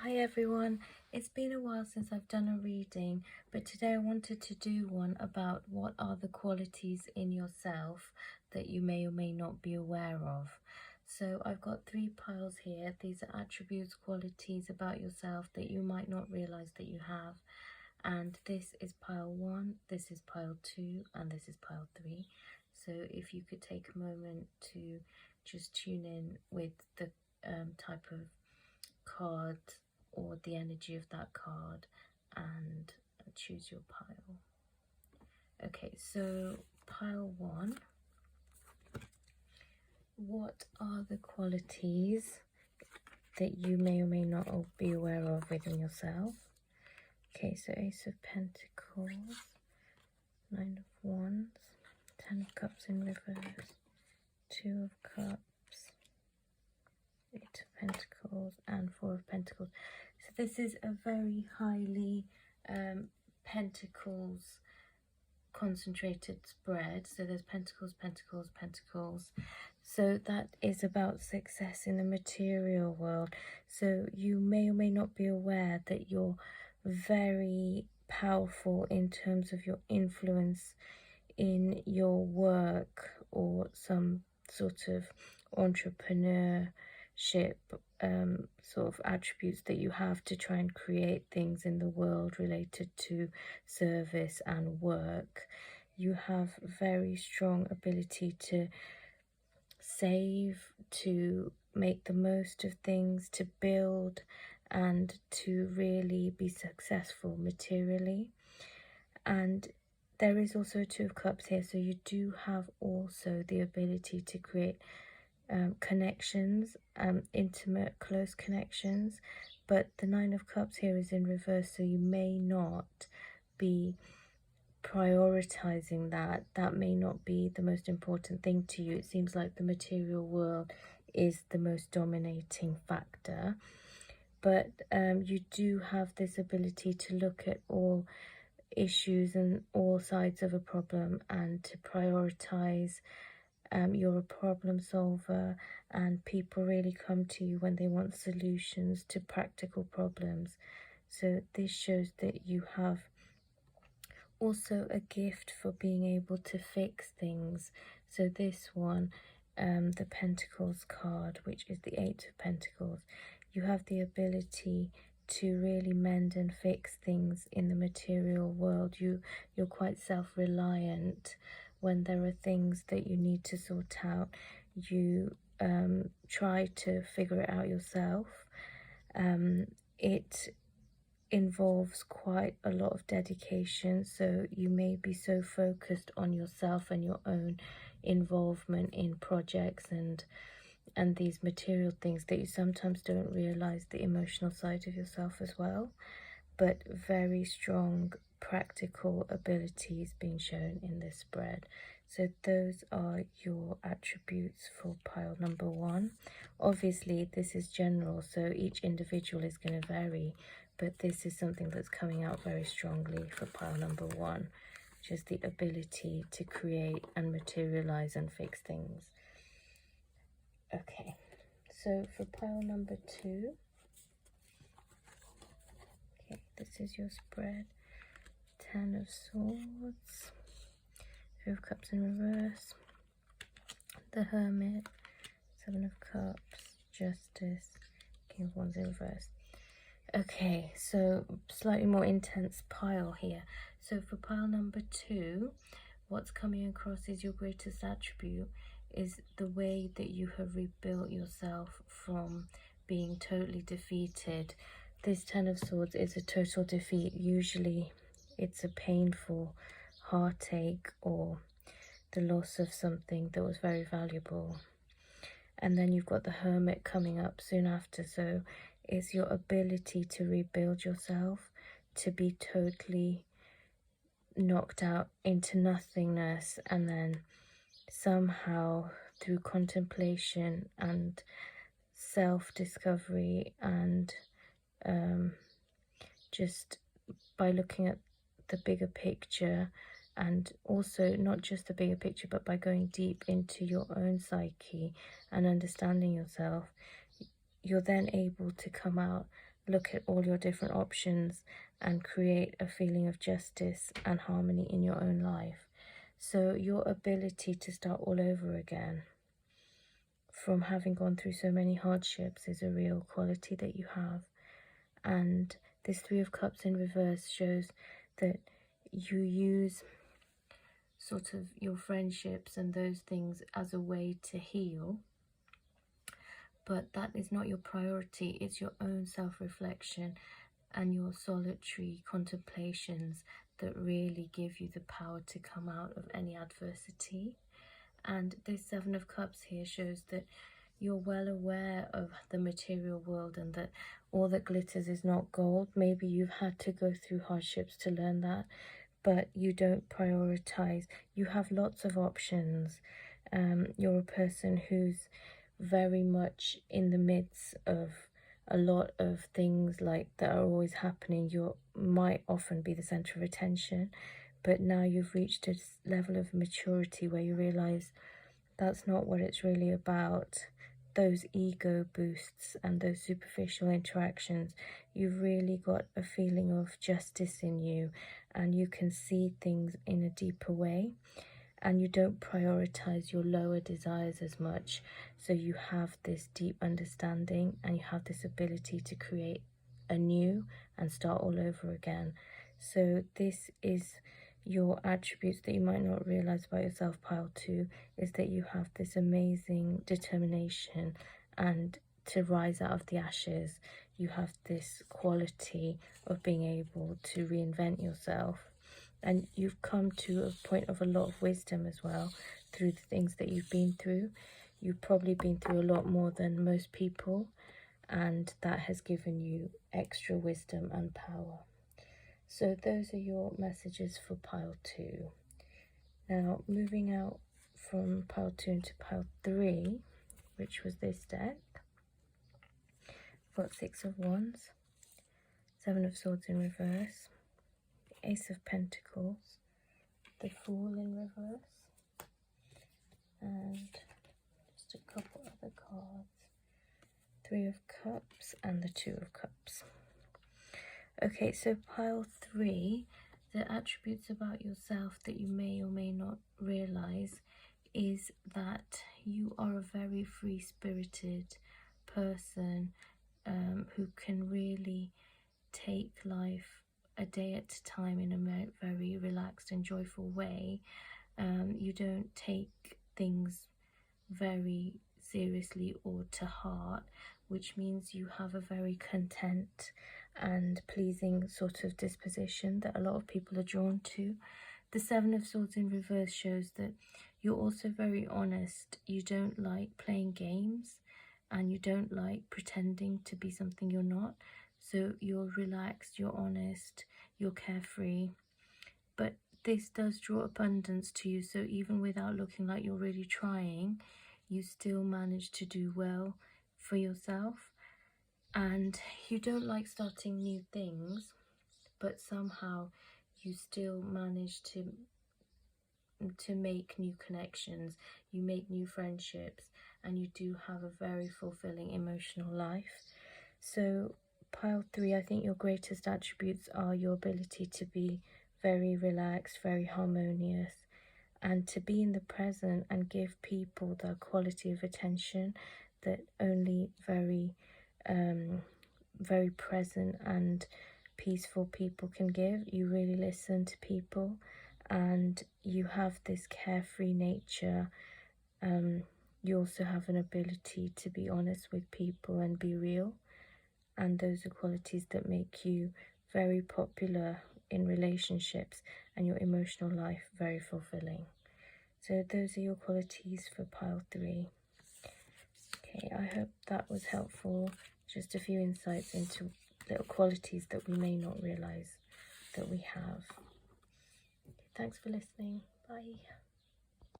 Hi everyone, it's been a while since I've done a reading, but today I wanted to do one about what are the qualities in yourself that you may or may not be aware of. So I've got 3 piles here. These are attributes, qualities about yourself that you might not realize that you have. And this is pile 1, this is pile 2, and this is pile 3. So if you could take a moment to just tune in with the type of card or the energy of that card and choose your pile. Okay, so pile 1, what are the qualities that you may or may not be aware of within yourself? Okay, so Ace of Pentacles, 9 of Wands, 10 of Cups in reverse, 2 of Cups, 8 of Pentacles, and 4 of Pentacles. So this is a very highly Pentacles concentrated spread. So there's Pentacles, Pentacles, Pentacles. So that is about success in the material world. So you may or may not be aware that you're very powerful in terms of your influence in your work or some sort of entrepreneurship sort of attributes that you have to try and create things in the world related to service and work. You have very strong ability to save, to make the most of things, to build, and to really be successful materially. And there is also 2 of Cups here, so you do have also the ability to create connections, intimate, close connections. But the 9 of Cups here is in reverse, so you may not be prioritizing that. That may not be the most important thing to you. It seems like the material world is the most dominating factor. But you do have this ability to look at all issues and all sides of a problem and to prioritize. You're a problem solver, and people really come to you when they want solutions to practical problems. So this shows that you have also a gift for being able to fix things. So this one, the Pentacles card, which is the 8 of Pentacles, you have the ability to really mend and fix things in the material world. You're quite self-reliant. When there are things that you need to sort out, you try to figure it out yourself. It involves quite a lot of dedication, so you may be so focused on yourself and your own involvement in projects and these material things that you sometimes don't realize the emotional side of yourself as well. But very strong practical abilities being shown in this spread. So those are your attributes for pile number 1. Obviously this is general, so each individual is going to vary, but this is something that's coming out very strongly for pile number 1, which is the ability to create and materialize and fix things. Okay, so for pile number 2, okay, this is your spread. 10 of Swords, 3 of Cups in reverse, the Hermit, 7 of Cups, Justice, King of Wands in reverse. Okay, so slightly more intense pile here. So for pile number 2, what's coming across is your greatest attribute is the way that you have rebuilt yourself from being totally defeated. This 10 of Swords is a total defeat. Usually it's a painful heartache or the loss of something that was very valuable. And then you've got the Hermit coming up soon after, so it's your ability to rebuild yourself, to be totally knocked out into nothingness, and then somehow through contemplation and self-discovery and just by looking at the bigger picture, and also not just the bigger picture but by going deep into your own psyche and understanding yourself, you're then able to come out look at all your different options and create a feeling of justice and harmony in your own life. So your ability to start all over again from having gone through so many hardships is a real quality that you have. And this Three of Cups in reverse shows that you use sort of your friendships and those things as a way to heal, but that is not your priority. It's your own self-reflection and your solitary contemplations that really give you the power to come out of any adversity. And this Seven of Cups here shows that you're well aware of the material world and that all that glitters is not gold. Maybe you've had to go through hardships to learn that, but you don't prioritize. You have lots of options. You're a person who's very much in the midst of a lot of things like that are always happening. You might often be the center of attention, but now you've reached a level of maturity where you realize that's not what it's really about. Those ego boosts and those superficial interactions, you've really got a feeling of justice in you, and you can see things in a deeper way, and you don't prioritize your lower desires as much. So you have this deep understanding and you have this ability to create anew and start all over again. So this is your attributes that you might not realize about yourself, pile 2, is that you have this amazing determination and to rise out of the ashes. You have this quality of being able to reinvent yourself, and you've come to a point of a lot of wisdom as well through the things that you've been through. You've probably been through a lot more than most people, and that has given you extra wisdom and power. So those are your messages for pile 2. Now moving out from pile 2 into pile 3, which was this deck, I've got 6 of Wands, 7 of Swords in reverse, the Ace of Pentacles, the Fool in reverse, and just a couple other cards, 3 of Cups and the 2 of Cups. Okay, so pile 3, the attributes about yourself that you may or may not realize is that you are a very free-spirited person who can really take life a day at a time in a very relaxed and joyful way. You don't take things very seriously or to heart, which means you have a very content and pleasing sort of disposition that a lot of people are drawn to. The 7 of Swords in reverse shows that you're also very honest. You don't like playing games and you don't like pretending to be something you're not. So you're relaxed, you're honest, you're carefree. But this does draw abundance to you, so even without looking like you're really trying, you still manage to do well for yourself. And you don't like starting new things, but somehow you still manage to make new connections, you make new friendships, and you do have a very fulfilling emotional life. So pile 3, I think your greatest attributes are your ability to be very relaxed, very harmonious, and to be in the present and give people the quality of attention that only very present and peaceful people can give. You really listen to people and you have this carefree nature. You also have an ability to be honest with people and be real, and those are qualities that make you very popular in relationships and your emotional life very fulfilling. So those are your qualities for pile 3. Okay, I hope that was helpful. Just a few insights into little qualities that we may not realize that we have. Thanks for listening. Bye.